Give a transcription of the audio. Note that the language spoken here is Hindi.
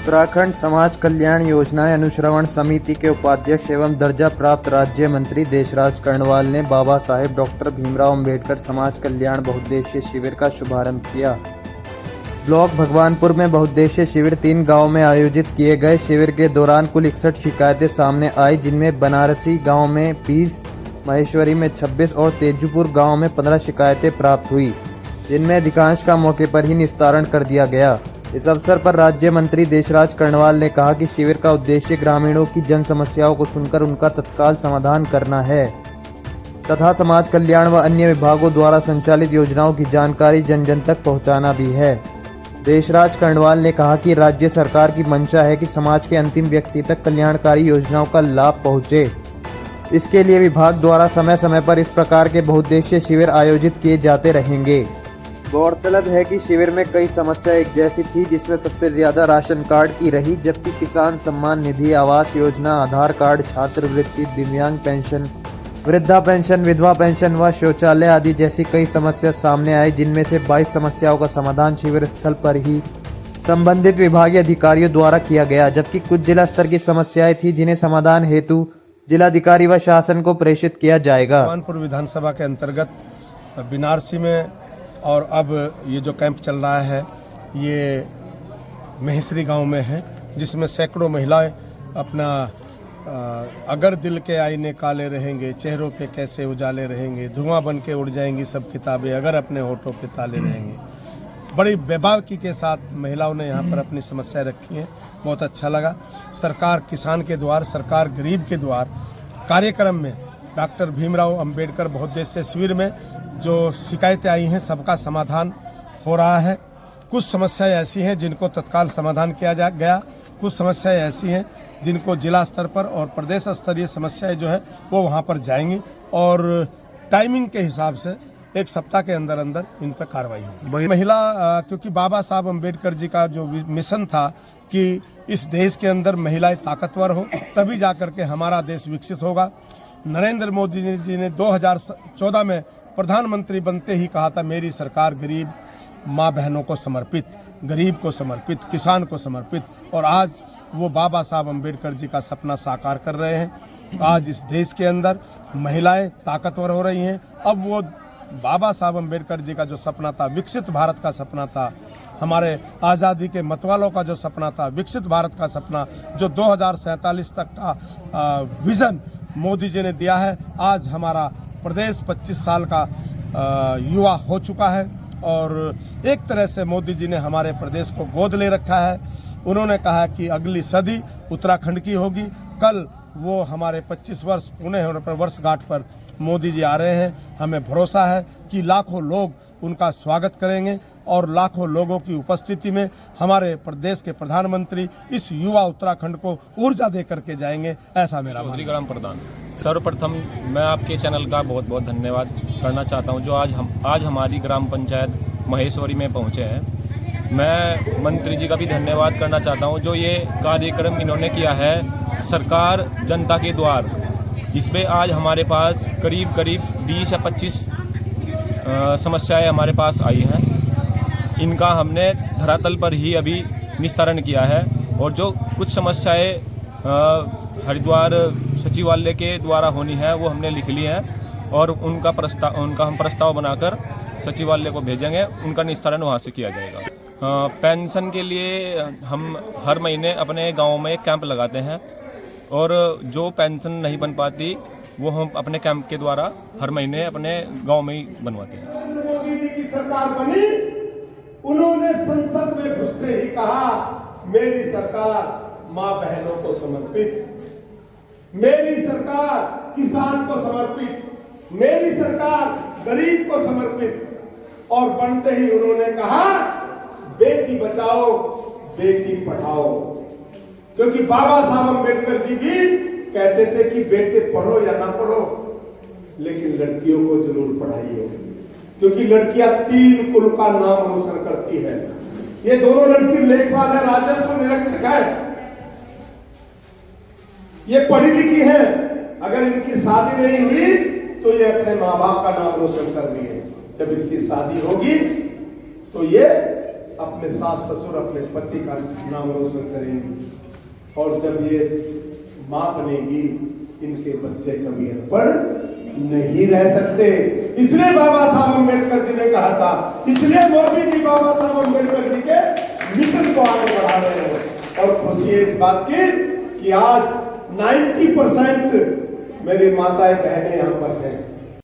उत्तराखंड समाज कल्याण योजना अनुश्रवण समिति के उपाध्यक्ष एवं दर्जा प्राप्त राज्य मंत्री देशराज कर्णवाल ने बाबा साहेब डॉक्टर भीमराव अंबेडकर समाज कल्याण बहुउद्देशीय शिविर का शुभारंभ किया। ब्लॉक भगवानपुर में बहुउद्देशीय शिविर 3 गांव में आयोजित किए गए। शिविर के दौरान कुल 61 शिकायतें सामने आई, जिनमें बनारसी गांव में 20, महेश्वरी में 26 और तेजपुर गांव में 15 शिकायतें प्राप्त हुई, जिनमें अधिकांश का मौके पर ही निस्तारण कर दिया गया। इस अवसर पर राज्य मंत्री देशराज कर्णवाल ने कहा कि शिविर का उद्देश्य ग्रामीणों की जन समस्याओं को सुनकर उनका तत्काल समाधान करना है तथा समाज कल्याण व अन्य विभागों द्वारा संचालित योजनाओं की जानकारी जन जन तक पहुंचाना भी है। देशराज कर्णवाल ने कहा कि राज्य सरकार की मंशा है कि समाज के अंतिम व्यक्ति तक कल्याणकारी योजनाओं का लाभ पहुंचे। इसके लिए विभाग द्वारा समय समय पर इस प्रकार के बहुउद्देशीय शिविर आयोजित किए जाते रहेंगे। गौरतलब है कि शिविर में कई समस्याएं एक जैसी थी, जिसमें सबसे ज्यादा राशन कार्ड की रही, जबकि किसान सम्मान निधि, आवास योजना, आधार कार्ड, छात्रवृत्ति, दिव्यांग पेंशन, वृद्धा पेंशन, विधवा पेंशन व शौचालय आदि जैसी कई समस्या सामने आई, जिनमें से 22 समस्याओं का समाधान शिविर स्थल पर ही संबंधित विभागीय अधिकारियों द्वारा किया गया, जबकि कुछ जिला स्तर की समस्याएं थी जिन्हें समाधान हेतु जिलाधिकारी व शासन को प्रेषित किया जाएगा। भगवानपुर विधानसभा के अंतर्गत बनारसी में और अब ये जो कैंप चल रहा है ये महेश्वरी गांव में है, जिसमें सैकड़ों महिलाएं अपना अगर दिल के आईने काले रहेंगे, चेहरों पे कैसे उजाले रहेंगे, धुआं बन के उड़ जाएंगी सब किताबें, अगर अपने होठों पे ताले रहेंगे, बड़ी बेबाकी के साथ महिलाओं ने यहाँ पर अपनी समस्याएं रखी हैं। बहुत अच्छा लगा। सरकार किसान के द्वार, सरकार गरीब के द्वार कार्यक्रम में डॉक्टर भीमराव अंबेडकर बहुउद्देशीय शिविर में जो शिकायतें आई हैं सबका समाधान हो रहा है। कुछ समस्याएं ऐसी हैं जिनको तत्काल समाधान किया गया, कुछ समस्याएं ऐसी हैं जिनको जिला स्तर पर और प्रदेश स्तरीय समस्याएं जो है वो वहां पर जाएंगी और टाइमिंग के हिसाब से 1 सप्ताह के अंदर अंदर इन पर कार्रवाई होगी। महिला क्योंकि बाबा साहब अम्बेडकर जी का जो मिशन था कि इस देश के अंदर महिलाएं ताकतवर हो, तभी जाकर के हमारा देश विकसित होगा। नरेंद्र मोदी जी ने 2014 में प्रधानमंत्री बनते ही कहा था, मेरी सरकार गरीब माँ बहनों को समर्पित, गरीब को समर्पित, किसान को समर्पित, और आज वो बाबा साहब अम्बेडकर जी का सपना साकार कर रहे हैं। आज इस देश के अंदर महिलाएं ताकतवर हो रही हैं। अब वो बाबा साहब अम्बेडकर जी का जो सपना था, विकसित भारत का सपना था, हमारे आज़ादी के मतवालों का जो सपना था, विकसित भारत का सपना जो 2047 तक का विज़न मोदी जी ने दिया है, आज हमारा प्रदेश 25 साल का युवा हो चुका है और एक तरह से मोदी जी ने हमारे प्रदेश को गोद ले रखा है। उन्होंने कहा कि अगली सदी उत्तराखंड की होगी। कल वो हमारे 25 वर्ष पूरे होने पर वर्षगांठ पर मोदी जी आ रहे हैं। हमें भरोसा है कि लाखों लोग उनका स्वागत करेंगे और लाखों लोगों की उपस्थिति में हमारे प्रदेश के प्रधानमंत्री इस युवा उत्तराखंड को ऊर्जा दे करके जाएंगे, ऐसा मेरा मानना है। ग्राम प्रधान, सर्वप्रथम मैं आपके चैनल का बहुत बहुत धन्यवाद करना चाहता हूं जो आज हमारी ग्राम पंचायत महेश्वरी में पहुंचे हैं। मैं मंत्री जी का भी धन्यवाद करना चाहता हूं जो ये कार्यक्रम इन्होंने किया है, सरकार जनता के द्वार। इसमें आज हमारे पास करीब 20 या 25 समस्याएं हमारे पास आई हैं। इनका हमने धरातल पर ही अभी निस्तारण किया है और जो कुछ समस्याएं हरिद्वार सचिवालय के द्वारा होनी है वो हमने लिख ली है और उनका हम प्रस्ताव बनाकर सचिवालय को भेजेंगे, उनका निस्तारण वहाँ से किया जाएगा। पेंशन के लिए हम हर महीने अपने गांव में एक कैंप लगाते हैं और जो पेंशन नहीं बन पाती वो हम अपने कैंप के द्वारा हर महीने अपने गांव में ही बनवाते हैं। मोदी जी की सरकार बनी, उन्होंने संसद में घुसते ही कहा, मेरी सरकार माँ बहनों को समर्पित, मेरी सरकार किसान को समर्पित, मेरी सरकार गरीब को समर्पित, और बनते ही उन्होंने कहा बेटी बचाओ बेटी पढ़ाओ। क्योंकि बाबा साहब अम्बेडकर जी भी कहते थे कि बेटे पढ़ो या ना पढ़ो, लेकिन लड़कियों को जरूर पढ़ाइए, क्योंकि लड़कियां 3 कुल का नाम रोशन करती है। ये दोनों लड़की लेखपाल है, राजस्व निरीक्षक है, ये पढ़ी लिखी है। अगर इनकी शादी नहीं हुई तो ये अपने माँ बाप का नाम रोशन कर रही है। जब इनकी शादी होगी तो ये अपने अपने सास ससुर अपने पति का नाम रोशन करेंगी, और जब ये माँ बनेगी इनके बच्चे कभी अनपढ़ नहीं रह सकते। इसलिए बाबा साहब अम्बेडकर जी ने कहा था, इसलिए मोदी जी बाबा साहब अम्बेडकर जी के मिशन को आगे बढ़ा रहे हैं। और खुशी है इस बात की कि आज 90% मेरी माताएं बहनें यहाँ पर हैं।